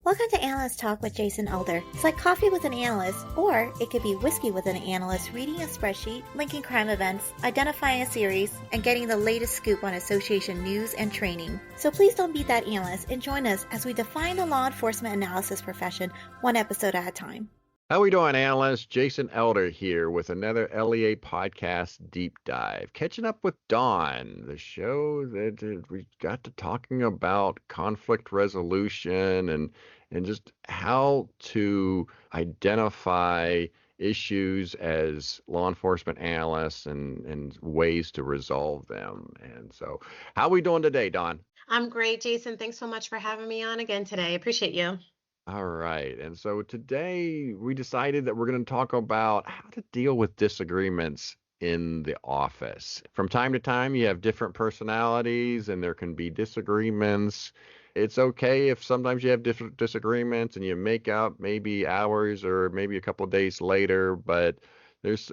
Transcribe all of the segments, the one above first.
Welcome to Analyst Talk with Jason Elder. It's like coffee with an analyst, or it could be whiskey with an analyst reading a spreadsheet, linking crime events, identifying a series, and getting the latest scoop on association news and training. So please don't beat that analyst and join us as we define the law enforcement analysis profession one episode at a time. How we doing, analysts? Jason Elder here with another LEA podcast deep dive. Catching up with Dawn, the show that we got to talking about conflict resolution and just how to identify issues as law enforcement analysts and ways to resolve them. And so, how are we doing today, Dawn? I'm great, Jason. Thanks so much for having me on again today. Appreciate you. All right. And so today we decided that we're going to talk about how to deal with disagreements in the office. From time to time, you have different personalities and there can be disagreements. It's okay if sometimes you have different disagreements and you make up maybe hours or maybe a couple of days later, but there's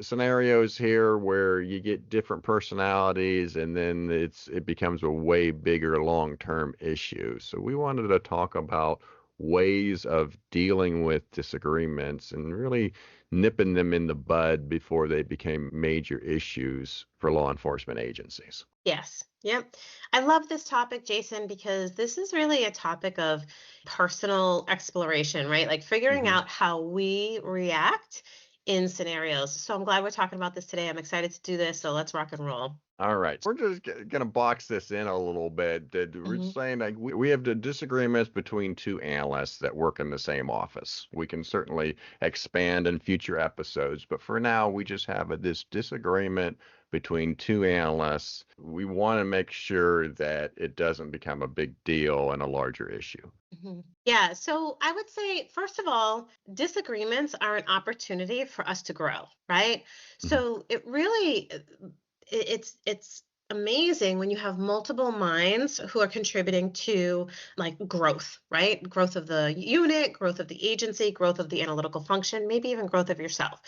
scenarios here where you get different personalities and then it becomes a way bigger long-term issue. So we wanted to talk about ways of dealing with disagreements and really nipping them in the bud before they became major issues for law enforcement agencies. Yes. Yep. I love this topic, Jason, because this is really a topic of personal exploration, right? Like figuring out how we react in scenarios. So I'm glad we're talking about this today. I'm excited to do this. So let's rock and roll. All right. We're just going to box this in a little bit. We're saying like we have the disagreements between two analysts that work in the same office. We can certainly expand in future episodes, but for now, we just have this disagreement between two analysts. We want to make sure that it doesn't become a big deal and a larger issue. Yeah. So I would say, first of all, disagreements are an opportunity for us to grow, right? So it really... It's amazing when you have multiple minds who are contributing to like growth, right? Growth of the unit, growth of the agency, growth of the analytical function, maybe even growth of yourself.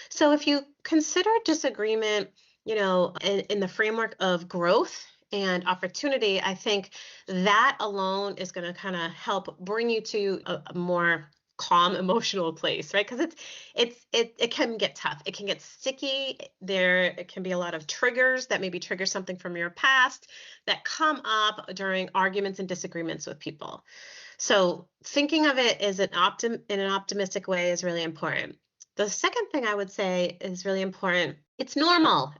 So if you consider disagreement, in the framework of growth and opportunity, I think that alone is going to kind of help bring you to a more calm emotional place, right? Because it can get tough. It can get sticky. It can be a lot of triggers that maybe trigger something from your past that come up during arguments and disagreements with people. So thinking of it as in an optimistic way is really important. The second thing I would say is really important. It's normal.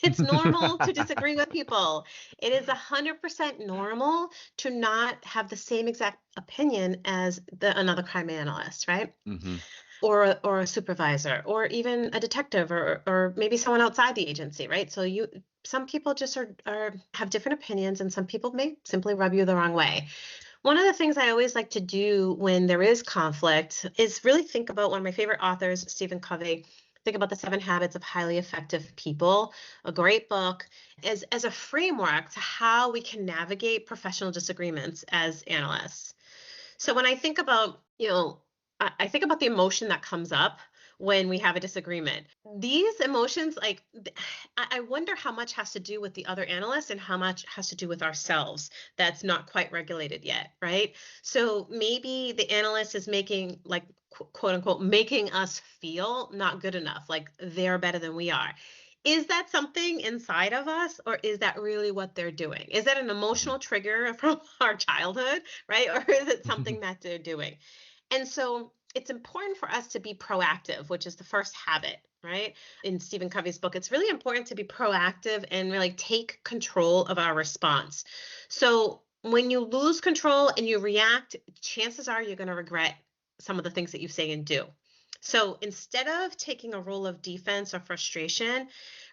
It's normal to disagree with people. It is 100% normal to not have the same exact opinion as another crime analyst, right? Or a supervisor, or even a detective, or maybe someone outside the agency, right? So some people just have different opinions, and some people may simply rub you the wrong way. One of the things I always like to do when there is conflict is really think about one of my favorite authors, Stephen Covey. Think about the 7 Habits of Highly Effective People, a great book, as a framework to how we can navigate professional disagreements as analysts. So when I think about, I think about the emotion that comes up when we have a disagreement. These emotions, I wonder how much has to do with the other analysts and how much has to do with ourselves that's not quite regulated yet, right? So maybe the analyst is making, like, quote unquote, making us feel not good enough, like they're better than we are. Is that something inside of us, or is that really what they're doing? Is that an emotional trigger from our childhood, right? Or is it something that they're doing? And so it's important for us to be proactive, which is the first habit, right? In Stephen Covey's book, it's really important to be proactive and really take control of our response. So when you lose control and you react, chances are you're going to regret some of the things that you say and do. So instead of taking a role of defense or frustration,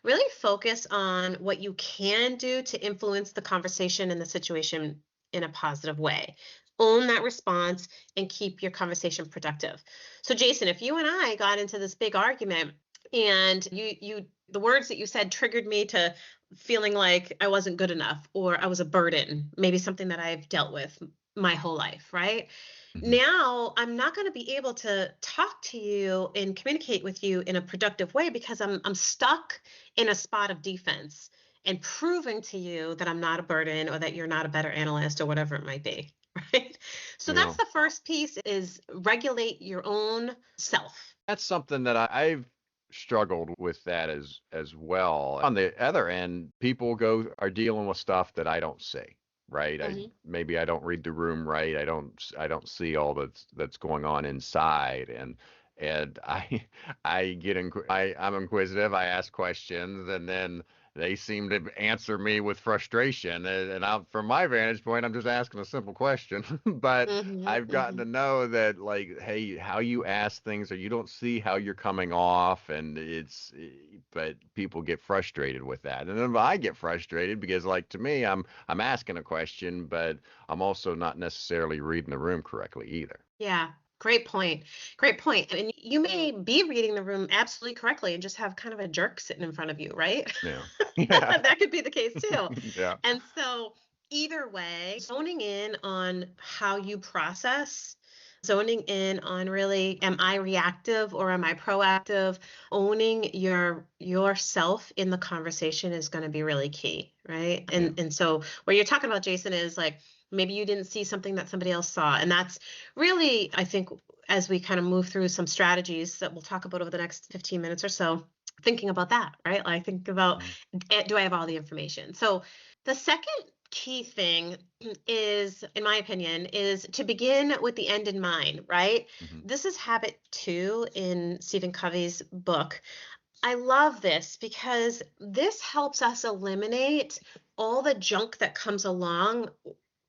really focus on what you can do to influence the conversation and the situation in a positive way. Own that response and keep your conversation productive. So Jason, if you and I got into this big argument and the words that you said triggered me to feeling like I wasn't good enough, or I was a burden, maybe something that I've dealt with my whole life, right? Now I'm not going to be able to talk to you and communicate with you in a productive way because I'm stuck in a spot of defense and proving to you that I'm not a burden or that you're not a better analyst or whatever it might be. right? So Yeah. that's the first piece, is regulate your own self. That's something that I've struggled with that as well. On the other end, people are dealing with stuff that I don't see, right? Mhm. Maybe I don't read the room right. I don't see all that's going on inside, and I'm inquisitive. I ask questions, and then they seem to answer me with frustration. From my vantage point, I'm just asking a simple question, but Mhm. I've gotten to Mhm. know that, like, hey, how you ask things, or you don't see how you're coming off, and but people get frustrated with that, and then I get frustrated because, like, to me, I'm asking a question, but I'm also not necessarily reading the room correctly either. Yeah. Great point. Great point. And you may be reading the room absolutely correctly and just have kind of a jerk sitting in front of you, right? Yeah. Yeah. That could be the case too. Yeah. And so, either way, zoning in on how you process, zoning in on, really, am I reactive or am I proactive? Owning yourself in the conversation is going to be really key, right? Yeah. And so what you're talking about, Jason, is like, maybe you didn't see something that somebody else saw. And that's really, I think, as we kind of move through some strategies that we'll talk about over the next 15 minutes or so, thinking about that, right? Like, think about, Mhm. do I have all the information? So the second key thing is, in my opinion, is to begin with the end in mind, right? Mhm. This is habit 2 in Stephen Covey's book. I love this because this helps us eliminate all the junk that comes along,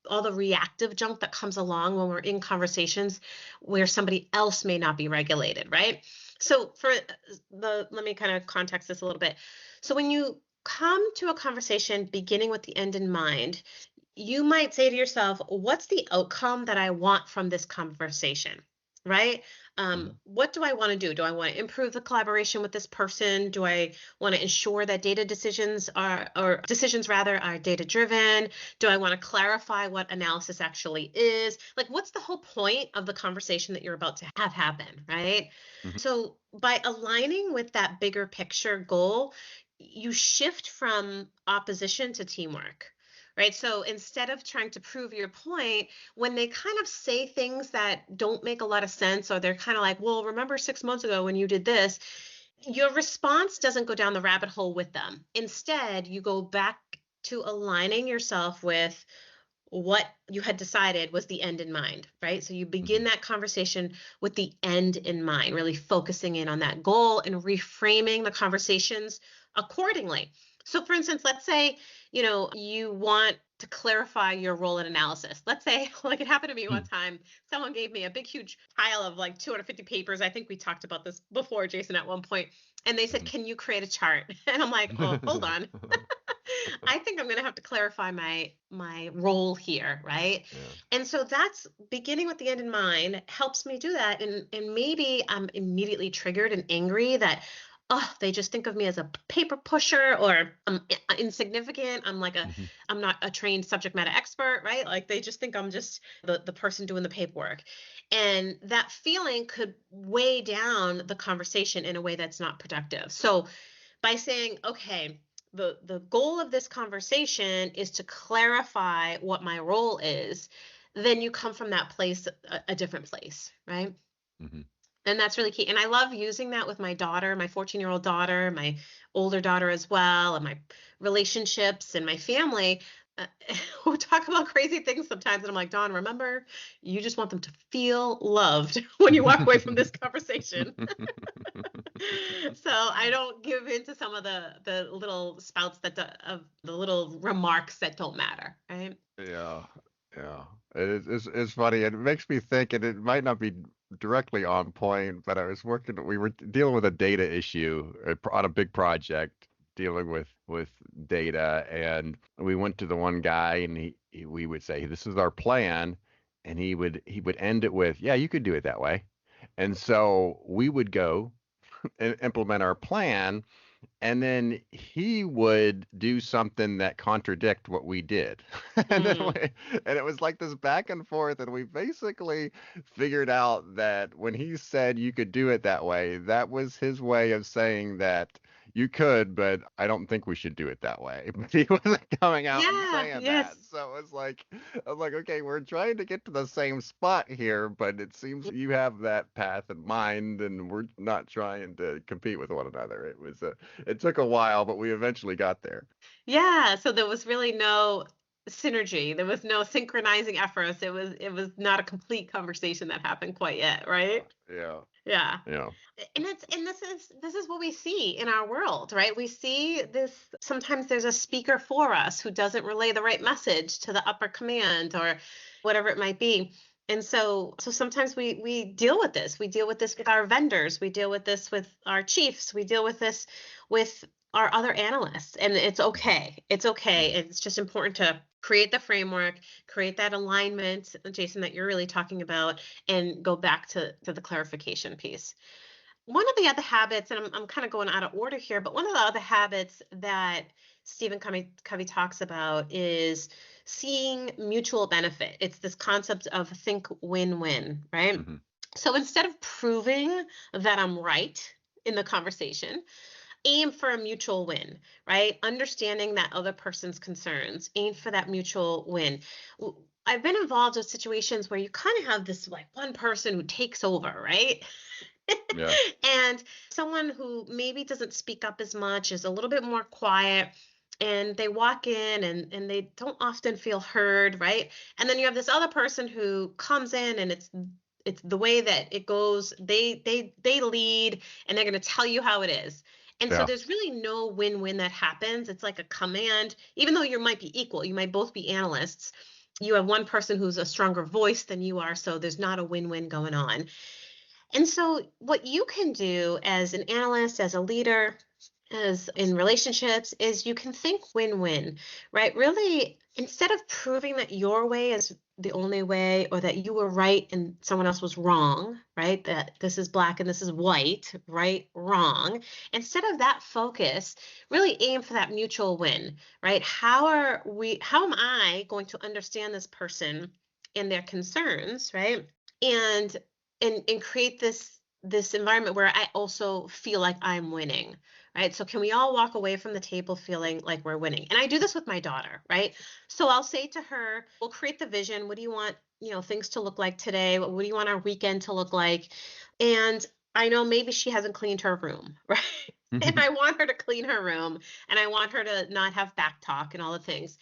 all the reactive junk that comes along when we're in conversations where somebody else may not be regulated, right? So let me kind of context this a little bit. So when you come to a conversation beginning with the end in mind, you might say to yourself, what's the outcome that I want from this conversation? Right? Mhm. What do I want to do? Do I want to improve the collaboration with this person? Do I want to ensure that data decisions are, or decisions rather, are data driven? Do I want to clarify what analysis actually is? Like, what's the whole point of the conversation that you're about to have happen? Right? Mhm. So, by aligning with that bigger picture goal, you shift from opposition to teamwork, right? So instead of trying to prove your point, when they kind of say things that don't make a lot of sense, or they're kind of like, well, remember 6 months ago when you did this, your response doesn't go down the rabbit hole with them. Instead, you go back to aligning yourself with what you had decided was the end in mind, right? So you begin Mhm. that conversation with the end in mind, really focusing in on that goal and reframing the conversations accordingly. So for instance, let's say, you want to clarify your role in analysis. Let's say, like, it happened to me one Mhm. time, someone gave me a big, huge pile of like 250 papers. I think we talked about this before, Jason, at one point. And they said, Mhm. can you create a chart? And I'm like, oh, hold on. I think I'm going to have to clarify my role here, right? Yeah. And so that's beginning with the end in mind helps me do that. And maybe I'm immediately triggered and angry that, oh, they just think of me as a paper pusher, or I'm insignificant. Mhm. I'm not a trained subject matter expert, right? Like, they just think I'm just the person doing the paperwork. And that feeling could weigh down the conversation in a way that's not productive. So by saying, okay, the goal of this conversation is to clarify what my role is, then you come from that place, a different place, right? Mhm. And that's really key. And I love using that with my daughter, my 14-year-old daughter, my older daughter as well, and my relationships and my family. Uh, we talk about crazy things sometimes, and I'm like, Dawn, remember, you just want them to feel loved when you walk away from this conversation. So I don't give in to some of the little spouts of the little remarks that don't matter, right? Yeah, yeah. It's funny. It makes me think, and it might not be directly on point, but we were dealing with a data issue on a big project, dealing with data, and we went to the one guy, and we would say, "This is our plan," and he would end it with, "Yeah, you could do it that way," and so we would go and implement our plan, and then he would do something that contradict what we did. and then Mm, and it was like this back and forth, and we basically figured out that when he said you could do it that way, that was his way of saying that you could, but I don't think we should do it that way. But he wasn't coming out and Yeah, saying that. yes. So it's like, I'm like, okay, we're trying to get to the same spot here, but it seems you have that path in mind, and we're not trying to compete with one another. It took a while, but we eventually got there. Yeah, so there was really no synergy. There was no synchronizing efforts. It was not a complete conversation that happened quite yet, right? Yeah, Yeah. yeah. And this is what we see in our world, right? We see this sometimes there's a speaker for us who doesn't relay the right message to the upper command or whatever it might be. And so sometimes we deal with this. We deal with this with our vendors, we deal with this with our chiefs, we deal with this with our other analysts. And it's okay. It's okay. It's just important to create the framework, create that alignment, Jason, that you're really talking about, and go back to the clarification piece. One of the other habits, and I'm kind of going out of order here, but one of the other habits that Stephen Covey talks about is seeing mutual benefit. It's this concept of think win-win, right? Hmm. So instead of proving that I'm right in the conversation, aim for a mutual win, right? Understanding that other person's concerns, aim for that mutual win. I've been involved with situations where you kind of have this like one person who takes over, right? Yeah. And someone who maybe doesn't speak up as much, is a little bit more quiet, and they walk in and they don't often feel heard, right? And then you have this other person who comes in, and it's the way that it goes. They lead, and they're going to tell you how it is. And so Yeah. there's really no win-win that happens. It's like a command, even though you might be equal, you might both be analysts. You have one person who's a stronger voice than you are, so there's not a win-win going on. And so, what you can do as an analyst, as a leader, as in relationships, is you can think win win, right? Really, instead of proving that your way is the only way or that you were right and someone else was wrong, right? That this is black and this is white, right? Wrong. Instead of that focus, really aim for that mutual win, right? How am I going to understand this person and their concerns, right? And and create this environment where I also feel like I'm winning, right? So can we all walk away from the table feeling like we're winning? And I do this with my daughter, right? So I'll say to her, we'll create the vision. What do you want, things to look like today? What do you want our weekend to look like? And I know maybe she hasn't cleaned her room, right? And I want her to clean her room, and I want her to not have back talk and all the things.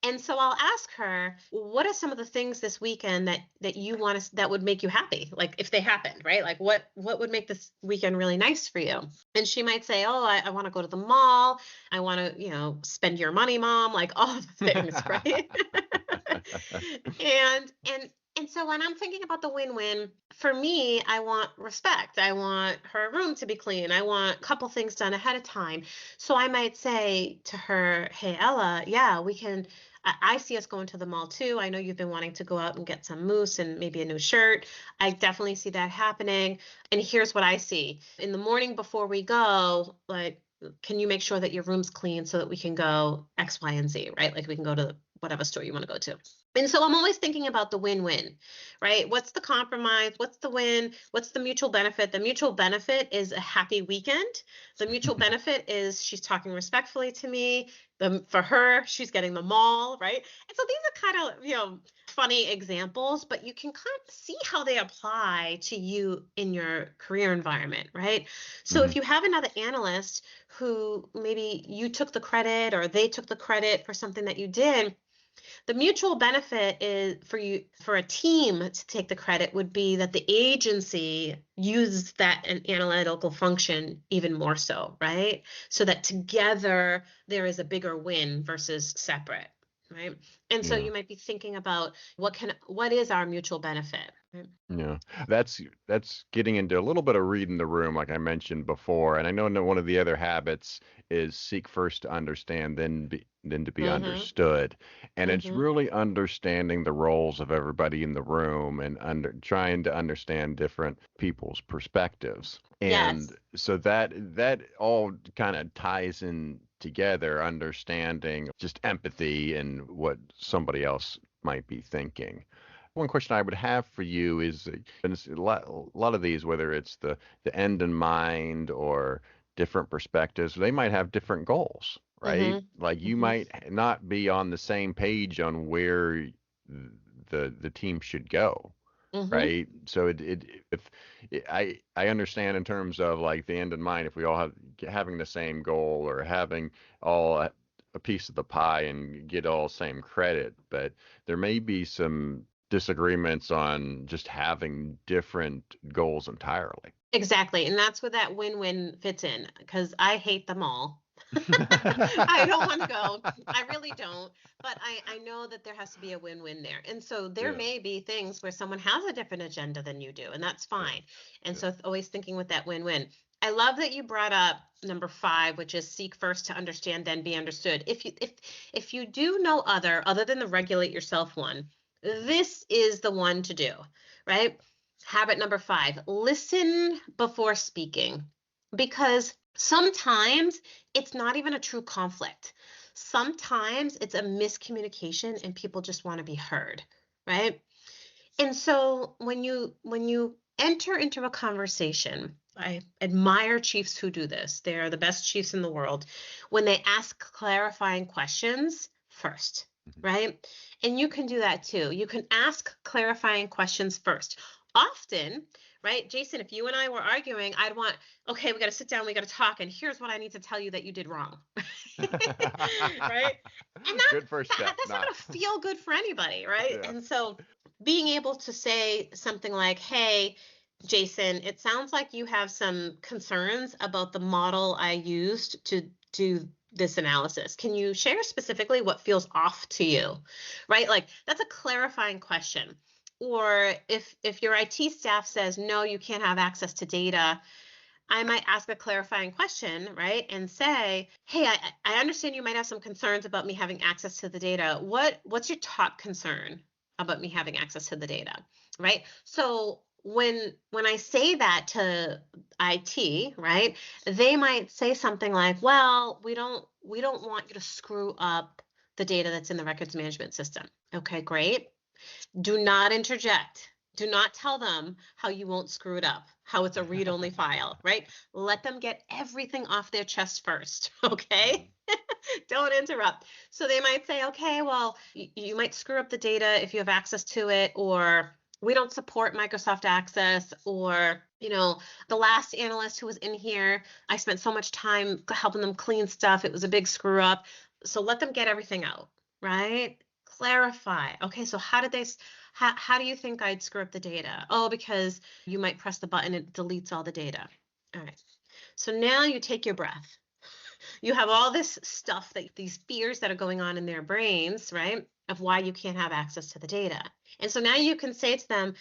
And so I'll ask her, what are some of the things this weekend that you want us that would make you happy? Like if they happened, right? Like what would make this weekend really nice for you? And she might say, oh, I want to go to the mall. I want to, spend your money, mom, like all the things, right? And so when I'm thinking about the win-win, for me, I want respect. I want her room to be clean. I want a couple things done ahead of time. So I might say to her, hey, Ella, yeah, we can. I see us going to the mall too. I know you've been wanting to go out and get some mousse and maybe a new shirt. I definitely see that happening. And here's what I see. In the morning before we go, like, can you make sure that your room's clean so that we can go X, Y, and Z, right? Like we can go to whatever store you want to go to. And so I'm always thinking about the win-win, right? What's the compromise? What's the win? What's the mutual benefit? The mutual benefit is a happy weekend. The mutual benefit is she's talking respectfully to me. For her, she's getting the mall, right? And so these are kind of, funny examples, but you can kind of see how they apply to you in your career environment, right? So Hmm. if you have another analyst who maybe you took the credit or they took the credit for something that you did, the mutual benefit is for a team to take the credit would be that the agency uses that an analytical function even more so, right? So that together there is a bigger win versus separate, right? And so Yeah. you might be thinking about what is our mutual benefit, right? Yeah, that's getting into a little bit of reading the room, like I mentioned before. And I know one of the other habits is seek first to understand, then to be Mm-hmm. understood. And it's Mm-hmm. really understanding the roles of everybody in the room and trying to understand different people's perspectives. And Yes. so that all kind of ties in together, understanding just empathy and what somebody else might be thinking. One question I would have for you is, and it's a lot of these, whether it's the end in mind or different perspectives. They might have different goals, right? Mhm. Like you Mhm. might not be on the same page on where the team should go, Mhm. right? So if I understand in terms of like the end in mind, if we all have having the same goal or having all a piece of the pie and get all same credit, but there may be some disagreements on just having different goals entirely. Exactly. And that's where that win-win fits in because I hate them all. I don't want to go. I really don't. But I know that there has to be a win-win there. And so there Yeah, may be things where someone has a different agenda than you do, and that's yeah, fine. And yeah. so always thinking with that win-win. I love that you brought up number 5, which is seek first to understand, then be understood. If you do no other than the regulate yourself one, this is the one to do, right? Habit number 5, listen before speaking. Because sometimes it's not even a true conflict. Sometimes it's a miscommunication and people just want to be heard, right? And so when you enter into a conversation, I admire chiefs who do this. They are the best chiefs in the world when they ask clarifying questions first, Mhm. right? And you can do that too. You can ask clarifying questions first. Often, right, Jason, if you and I were arguing, I'd want, okay, we got to sit down, we got to talk, and here's what I need to tell you that you did wrong. Right? And Good first step. that's not Not. going to feel good for anybody, right? Yeah. And so being able to say something like, hey, Jason, it sounds like you have some concerns about the model I used to do this analysis. Can you share specifically what feels off to you? Right? Like that's a clarifying question. Or if your IT staff says no, you can't have access to data, I might ask a clarifying question, right? And say, hey, I understand you might have some concerns about me having access to the data. What's your top concern about me having access to the data? Right? So when I say that to IT, right, they might say something like, well, we don't want you to screw up the data that's in the records management system. Okay, great. Do not interject. Do not tell them how you won't screw it up, how it's a read-only file, right? Let them get everything off their chest first, Mhm. okay? Don't interrupt. So they might say, okay, well, you might screw up the data if you have access to it, or we don't support Microsoft Access, or, the last analyst who was in here, I spent so much time helping them clean stuff. It was a big screw up. So let them get everything out, right? Clarify. Okay, so how do you think I'd screw up the data? Oh, because you might press the button, it deletes all the data. All right. So now you take your breath. You have all this stuff these fears that are going on in their brains, right? Of why you can't have access to the data. And so now you can say to them,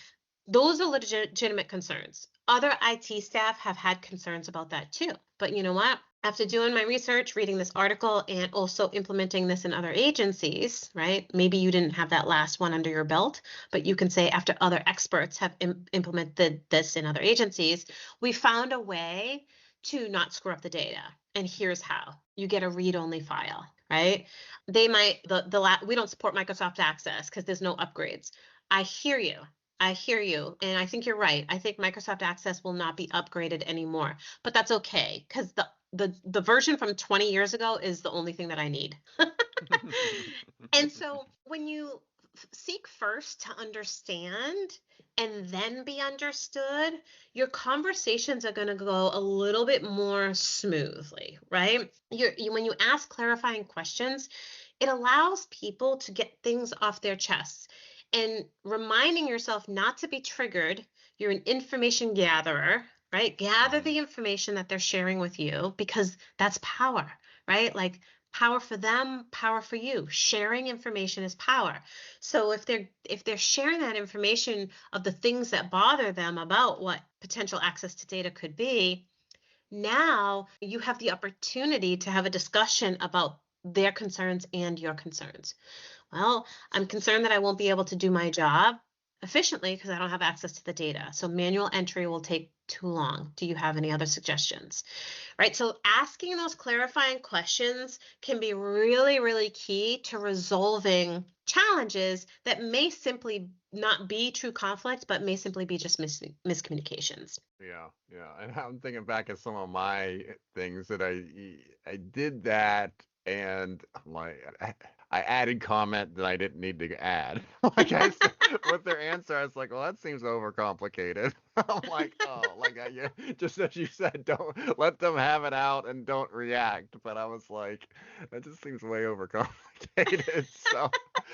those are legitimate concerns. Other IT staff have had concerns about that too. But you know what? After doing my research, reading this article, and also implementing this in other agencies, right? Maybe you didn't have that last one under your belt, but you can say after other experts have implemented this in other agencies, we found a way to not screw up the data. And here's how. You get a read-only file, right? They might we don't support Microsoft Access because there's no upgrades. I hear you. I hear you. And I think you're right. I think Microsoft Access will not be upgraded anymore. But that's okay because the version from 20 years ago is the only thing that I need. And so when you seek first to understand and then be understood, your conversations are going to go a little bit more smoothly, right? When you ask clarifying questions, it allows people to get things off their chests and reminding yourself not to be triggered. You're an information gatherer, right? Gather Mhm. the information that they're sharing with you because that's power, right? Like power for them, power for you. Sharing information is power. So if they're sharing that information of the things that bother them about what potential access to data could be, now you have the opportunity to have a discussion about their concerns and your concerns. Well, I'm concerned that I won't be able to do my job. efficiently because I don't have access to the data. So manual entry will take too long. Do you have any other suggestions? Right? So asking those clarifying questions can be really, really key to resolving challenges that may simply not be true conflict, but may simply be just miscommunications. Yeah, yeah. And I'm thinking back at some of my things that I did that, and I'm like, I added comment that I didn't need to add. Like with their answer, I was like, well, that seems overcomplicated. I'm like, oh, like yeah, just as you said, don't let them have it out and don't react. But I was like, that just seems way overcomplicated. So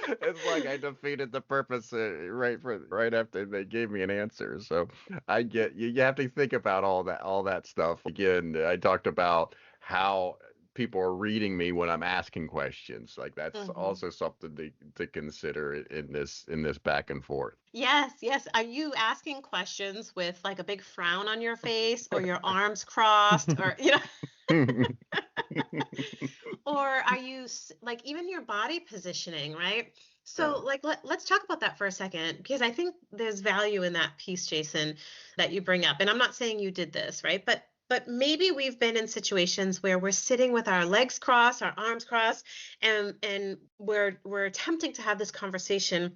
it's like I defeated the purpose right after they gave me an answer. So I get you. You have to think about all that stuff. Again, I talked about how people are reading me when I'm asking questions. Like that's Mhm. also something to consider in this back and forth. Yes, yes. Are you asking questions with like a big frown on your face or your arms crossed or, or are you like even your body positioning, right? Yeah. So like let's talk about that for a second because I think there's value in that piece, Jason, that you bring up. And I'm not saying you did this, right? But maybe we've been in situations where we're sitting with our legs crossed, our arms crossed, and we're attempting to have this conversation.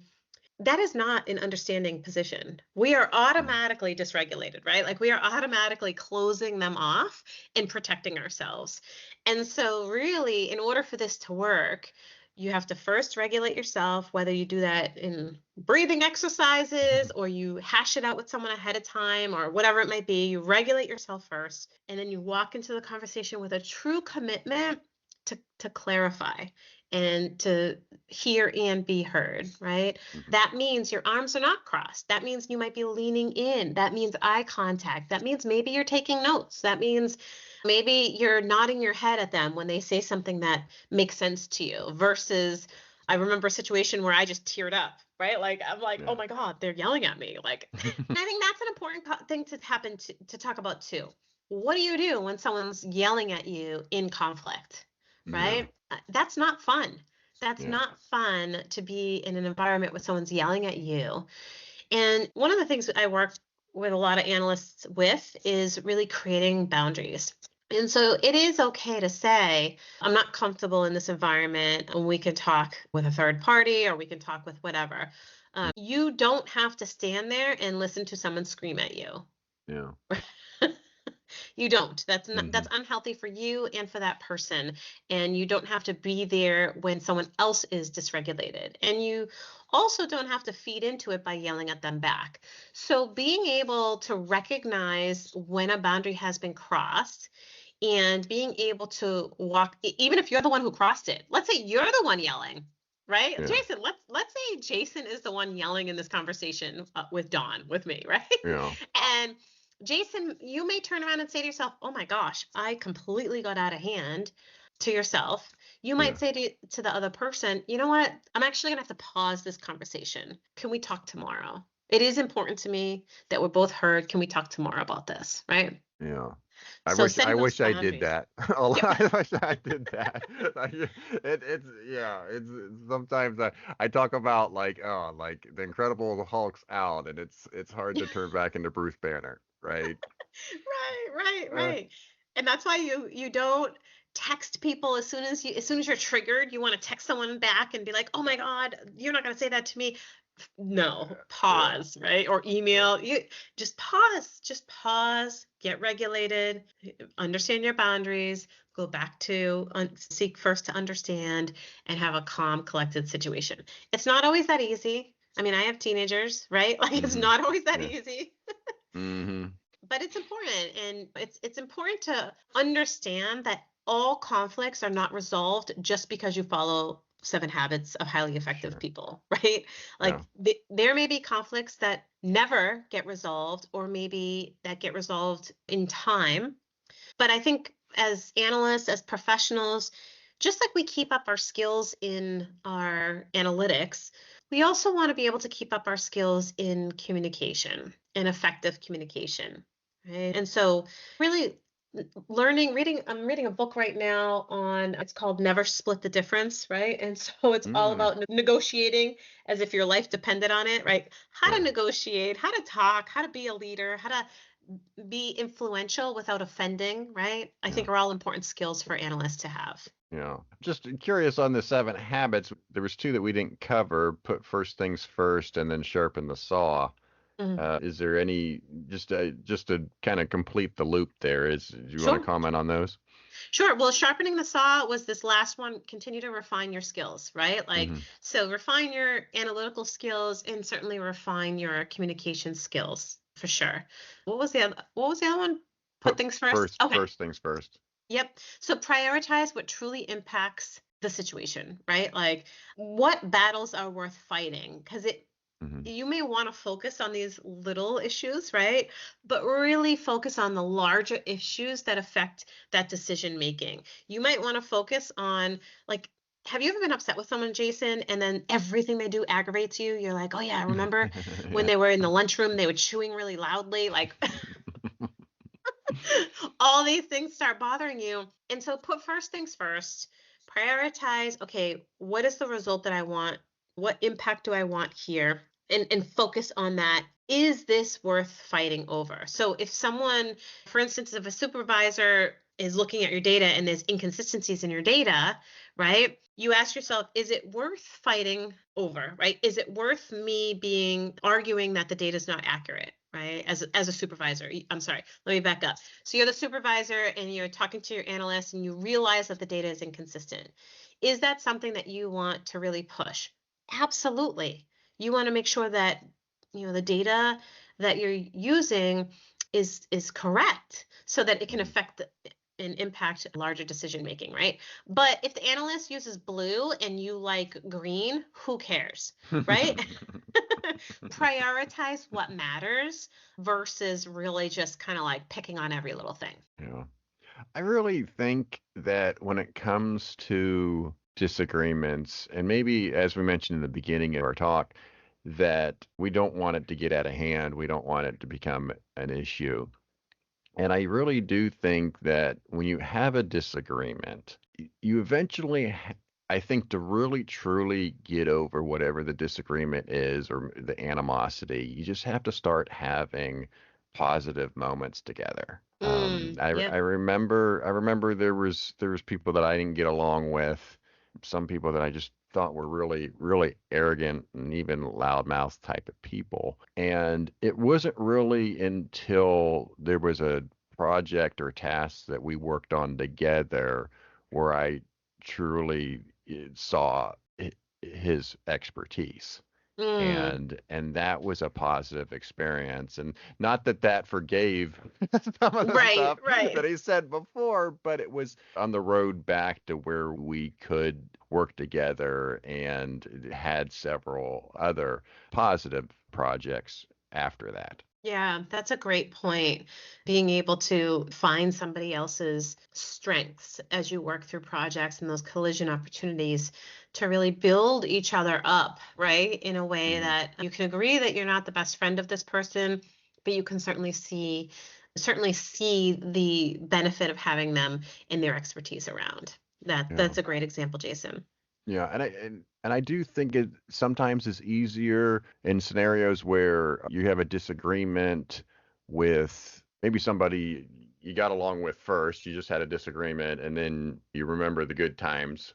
That is not an understanding position. We are Mm. automatically dysregulated, right? Like we are automatically closing them off and protecting ourselves. And so, really, in order for this to work, you have to first regulate yourself, whether you do that in breathing exercises or you hash it out with someone ahead of time or whatever it might be. You regulate yourself first, and then you walk into the conversation with a true commitment to clarify and to hear and be heard, right? Mhm. That means your arms are not crossed. That means you might be leaning in. That means eye contact. That means maybe you're taking notes. That means maybe you're nodding your head at them when they say something that makes sense to you versus I remember a situation where I just teared up, right? Like I'm like, oh Yeah. my God, they're yelling at me. Like, I think that's an important thing to happen to talk about too. What do you do when someone's yelling at you in conflict, Yeah. right? That's not fun. That's Yeah. not fun to be in an environment where someone's yelling at you. And one of the things that I work with a lot of analysts with is really creating boundaries. And so it is okay to say, I'm not comfortable in this environment, and we can talk with a third party or we can talk with whatever. You don't have to stand there and listen to someone scream at you. Yeah. You don't. That's Hmm. unhealthy for you and for that person. And you don't have to be there when someone else is dysregulated. And you also don't have to feed into it by yelling at them back. So being able to recognize when a boundary has been crossed and being able to walk, even if you're the one who crossed it. Let's say you're the one yelling. Right, Yeah. Jason. Let's say Jason is the one yelling in this conversation with Dawn, with me, right? Yeah. And Jason, you may turn around and say to yourself, oh my gosh, I completely got out of hand to yourself. You might Yeah. say to the other person, you know what? I'm actually going to have to pause this conversation. Can we talk tomorrow? It is important to me that we're both heard. Can we talk tomorrow about this? Right. Yeah. I So wish I setting those wish I did boundaries. that. Yep. I wish I did that. It's yeah, it's sometimes I talk about like the Incredible Hulk's out, and it's hard to turn back into Bruce Banner, right? Right, right, Uh, right. And that's why you don't text people as soon as you're triggered, you want to text someone back and be like, "Oh my God, you're not going to say that to me." No, yeah, pause, right? Or yeah, email. You just pause, get regulated, understand your boundaries, go back to seek first to understand and have a calm, collected situation. It's not always that easy. I mean, I have teenagers, right? Like it's hmm, not always that yeah, easy, hmm, but it's important, and it's important to understand that all conflicts are not resolved just because you follow 7 habits of highly effective sure, people, right? yeah, Like there may be conflicts that never get resolved or maybe that get resolved in time, but I think as analysts, as professionals, just like we keep up our skills in our analytics, we also want to be able to keep up our skills in communication and effective communication. Right. And so, really, I'm reading a book right now on, it's called Never Split the Difference, right? And so it's all Mm, about negotiating as if your life depended on it, right? How to yeah. negotiate, how to talk, how to be a leader, how to be influential without offending, right? I Yeah. think are all important skills for analysts to have. Yeah. Just curious on the 7 habits. There was two that we didn't cover. Put first things first, and then sharpen the saw. Mhm. Is there any just to kind of complete the loop there? Do you want to Sure. comment on those? Sure. Well, sharpening the saw was this last one. Continue to refine your skills, right? Like, Hmm. so refine your analytical skills and certainly refine your communication skills for sure. What was the other one? Put Put things first. first Okay. first things first. Yep. So prioritize what truly impacts the situation, right? Like what battles are worth fighting? Because Hmm. you may want to focus on these little issues, right? But really focus on the larger issues that affect that decision making. You might want to focus on, like, have you ever been upset with someone, Jason, and then everything they do aggravates you? You're like, oh yeah, I remember when Yeah. they were in the lunchroom, they were chewing really loudly, like all these things start bothering you. And so put first things first, prioritize, okay, what is the result that I want? What impact do I want here? And focus on that. Is this worth fighting over? So if someone, for instance, if a supervisor is looking at your data and there's inconsistencies in your data, right? You ask yourself, is it worth fighting over, right? Is it worth me being arguing that the data is not accurate, right? As a supervisor, I'm sorry, let me back up. So you're the supervisor and you're talking to your analyst and you realize that the data is inconsistent. Is that something that you want to really push? Absolutely. You want to make sure that the data that you're using is correct so that it can affect and impact larger decision making, right? But if the analyst uses blue and you like green, who cares, right? Prioritize what matters versus really just kind of like picking on every little thing. Yeah. I really think that when it comes to disagreements, and maybe as we mentioned in the beginning of our talk, that we don't want it to get out of hand. We don't want it to become an issue. And I really do think that when you have a disagreement, you eventually, I think, to really truly get over whatever the disagreement is or the animosity, you just have to start having positive moments together. I Yep. remember there was people that I didn't get along with, some people that I just thought were really, really arrogant and even loudmouth type of people. And it wasn't really until there was a project or task that we worked on together where I truly saw his expertise. Mm, And that was a positive experience, and not that that forgave some of the right, stuff right. that he said before, but it was on the road back to where we could work together and had several other positive projects after that. Yeah, that's a great point. Being able to find somebody else's strengths as you work through projects and those collision opportunities to really build each other up, right? In a way Mhm. that you can agree that you're not the best friend of this person, but you can certainly see the benefit of having them and their expertise around. Yeah. That's a great example, Jason. Yeah, and I do think it sometimes is easier in scenarios where you have a disagreement with maybe somebody you got along with first, you just had a disagreement, and then you remember the good times.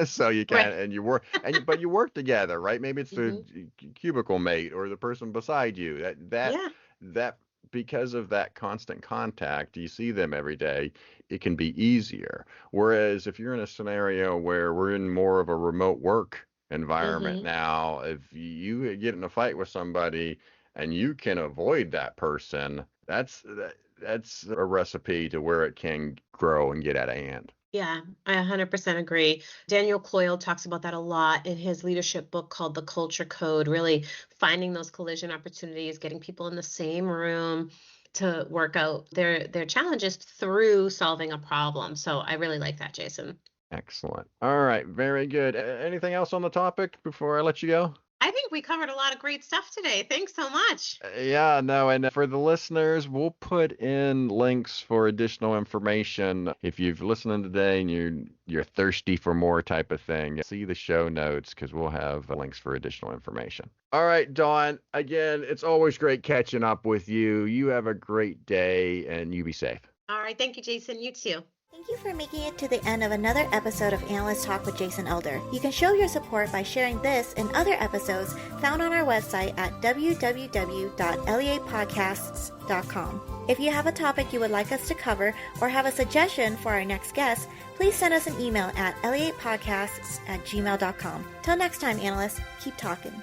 So you Right. can and you work but you work together, right? Maybe it's the Hmm. cubicle mate or the person beside you. Yeah. That because of that constant contact, you see them every day, it can be easier. Whereas if you're in a scenario where we're in more of a remote work environment Hmm. now, if you get in a fight with somebody and you can avoid that person, that's a recipe to where it can grow and get out of hand. Yeah, I 100% agree. Daniel Coyle talks about that a lot in his leadership book called The Culture Code, really finding those collision opportunities, getting people in the same room to work out their challenges through solving a problem. So I really like that, Jason. Excellent. All right, very good. Anything else on the topic before I let you go? I think we covered a lot of great stuff today. Thanks so much. Yeah, no, and for the listeners, we'll put in links for additional information. If you've listened today and you're thirsty for more type of thing, see the show notes because we'll have links for additional information. All right, Dawn, again, it's always great catching up with you. You have a great day and you be safe. All right. Thank you, Jason. You too. Thank you for making it to the end of another episode of Analyst Talk with Jason Elder. You can show your support by sharing this and other episodes found on our website at www.leapodcasts.com. If you have a topic you would like us to cover or have a suggestion for our next guest, please send us an email at leapodcasts@gmail.com. Till next time, analysts, keep talking.